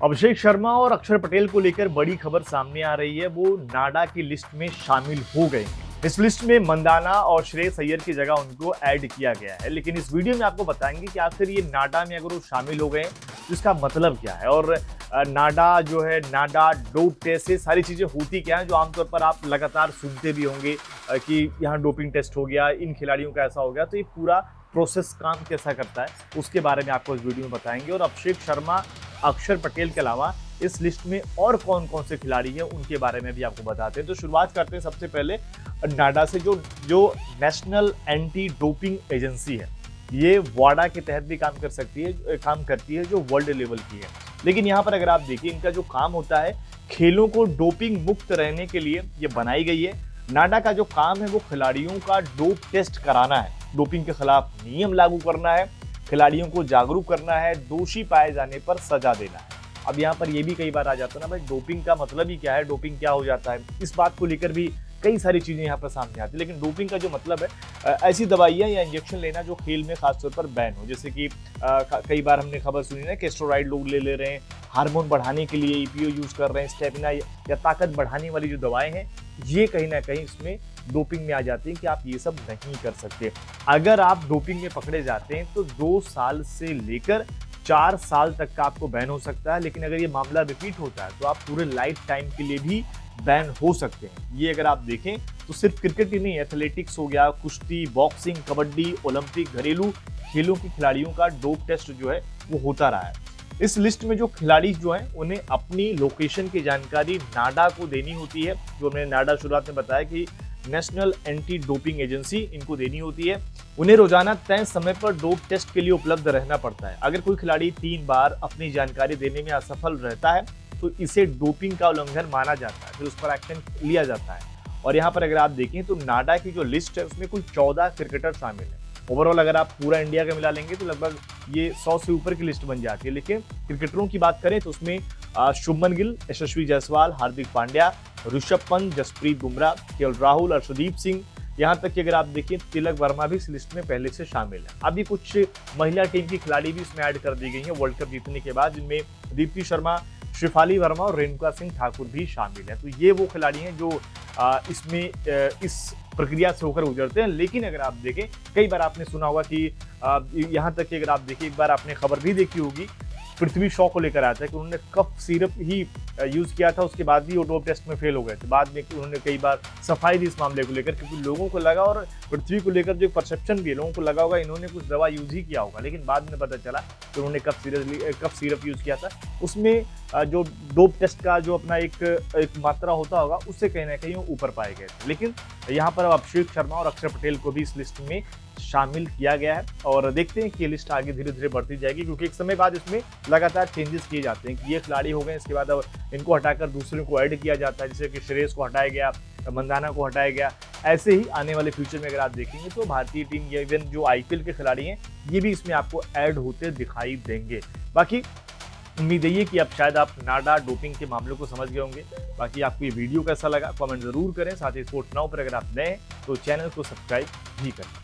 अभिषेक शर्मा और अक्षर पटेल को लेकर बड़ी खबर सामने आ रही है। वो नाडा की लिस्ट में शामिल हो गए। इस लिस्ट में मंदाना और श्रेयस अय्यर की जगह उनको ऐड किया गया है। लेकिन इस वीडियो में आपको बताएंगे कि आखिर ये नाडा में अगर वो शामिल हो गए तो इसका मतलब क्या है, और नाडा जो है, नाडा डोप टेस्ट, ये सारी चीजें होती क्या है जो आमतौर पर आप लगातार सुनते भी होंगे कि यहाँ डोपिंग टेस्ट हो गया, इन खिलाड़ियों का ऐसा हो गया। तो ये पूरा प्रोसेस काम कैसा करता है उसके बारे में आपको इस वीडियो में बताएंगे। और अभिषेक शर्मा, अक्षर पटेल के अलावा इस लिस्ट में और कौन कौन से खिलाड़ी हैं उनके बारे में भी आपको बताते हैं। तो शुरुआत करते हैं सबसे पहले नाडा से, जो नेशनल एंटी डोपिंग एजेंसी है। ये वाडा के तहत भी काम करती है, जो वर्ल्ड लेवल की है। लेकिन यहाँ पर अगर आप देखिए, इनका जो काम होता है, खेलों को डोपिंग मुक्त रहने के लिए ये बनाई गई है। नाडा का जो काम है वो खिलाड़ियों का डोप टेस्ट कराना है, डोपिंग के खिलाफ नियम लागू करना है, खिलाड़ियों को जागरूक करना है, दोषी पाए जाने पर सजा देना है। अब यहाँ पर ये भी कई बार आ जाता है ना भाई, डोपिंग का मतलब ही क्या है, डोपिंग क्या हो जाता है। इस बात को लेकर भी कई सारी चीजें यहाँ पर सामने आती है। लेकिन डोपिंग का जो मतलब है ऐसी दवाइयाँ या इंजेक्शन लेना जो खेल में खासतौर पर बैन हो। जैसे कि कई बार हमने खबर सुनी ना कि स्टेरॉइड लोग ले रहे हैं, हार्मोन बढ़ाने के लिए ईपीओ यूज कर रहे हैं, स्टेमिना या ताकत बढ़ाने वाली जो दवाएं हैं, ये कहीं ना कहीं इसमें डोपिंग में आ जाती है कि आप ये सब नहीं कर सकते। अगर आप डोपिंग में पकड़े जाते हैं तो 2 साल से लेकर 4 साल तक का आपको बैन हो सकता है। लेकिन अगर ये मामला रिपीट होता है तो आप पूरे लाइफ टाइम के लिए भी बैन हो सकते हैं। ये अगर आप देखें तो सिर्फ क्रिकेट ही नहीं, एथलेटिक्स हो गया, कुश्ती, बॉक्सिंग, कबड्डी, ओलंपिक, घरेलू खेलों के खिलाड़ियों का डोप टेस्ट जो है वो होता रहा है। इस लिस्ट में जो खिलाड़ी जो हैं उन्हें अपनी लोकेशन की जानकारी नाडा को देनी होती है। जो मैंने नाडा शुरुआत में बताया कि नेशनल एंटी डोपिंग एजेंसी, इनको देनी होती है। उन्हें रोजाना तय समय पर डोप टेस्ट के लिए उपलब्ध रहना पड़ता है। अगर कोई खिलाड़ी 3 बार अपनी जानकारी देने में असफल रहता है तो इसे डोपिंग का उल्लंघन माना जाता है, फिर उस पर एक्शन लिया जाता है। और यहाँ पर अगर आप देखें तो नाडा की जो लिस्ट है उसमें कुल 14 क्रिकेटर शामिल है। ओवरऑल अगर आप पूरा इंडिया का मिला लेंगे तो लगभग ये 100 से ऊपर की लिस्ट बन जाती है। लेकिन क्रिकेटरों की बात करें तो उसमें शुभमन गिल, यशस्वी जायसवाल, हार्दिक पांड्या, ऋषभ पंत, जसप्रीत बुमराह, केएल राहुल, अर्शदीप सिंह, यहाँ तक कि अगर आप देखिए तिलक वर्मा भी इस लिस्ट में पहले से शामिल है। अभी कुछ महिला टीम की खिलाड़ी भी इसमें ऐड कर दी गई है वर्ल्ड कप जीतने के बाद, जिनमें दीप्ति शर्मा, शिफाली वर्मा और रेणुका सिंह ठाकुर भी शामिल है। तो ये वो खिलाड़ी हैं जो इसमें इस प्रक्रिया से होकर गुजरते हैं। लेकिन अगर आप देखें, कई बार आपने सुना होगा कि यहाँ तक कि अगर आप देखिए, एक बार आपने खबर भी देखी होगी, पृथ्वी शॉ को लेकर आया था कि उन्होंने कफ सिरप ही यूज किया था, उसके बाद भी वो डोप टेस्ट में फेल हो गए थे। बाद में उन्होंने कई बार सफाई दी इस मामले को लेकर, क्योंकि लोगों को लगा, और पृथ्वी को लेकर जो परसेप्शन भी है, लोगों को लगा होगा इन्होंने कुछ दवा यूज ही किया होगा। लेकिन बाद में पता चला कि उन्होंने कफ सिरप यूज किया था। उसमें जो डोप टेस्ट का जो अपना एक मात्रा होता होगा, उससे कहीं ना कहीं ऊपर पाए गए थे। लेकिन यहाँ पर अब अभिषेक शर्मा और अक्षर पटेल को भी इस लिस्ट में शामिल किया गया है। और देखते हैं कि ये लिस्ट आगे धीरे धीरे बढ़ती जाएगी, क्योंकि एक समय बाद इसमें लगातार चेंजेस किए जाते हैं कि ये खिलाड़ी हो गए, इसके बाद अब इनको हटाकर दूसरों को ऐड किया जाता है। जैसे कि श्रेयस को हटाया गया, मंदाना को हटाया गया। ऐसे ही आने वाले फ्यूचर में अगर आप देखेंगे तो भारतीय टीम या इवन जो आईपीएल के खिलाड़ी हैं, ये भी इसमें आपको ऐड होते दिखाई देंगे। बाकी उम्मीद है कि अब शायद आप नाडा डोपिंग के मामलों को समझ गए होंगे। बाकी आपको ये वीडियो कैसा लगा कमेंट जरूर करें। साथ ही स्पोर्ट्स नाउ पर अगर आप नए हैं तो चैनल को सब्सक्राइब भी करें।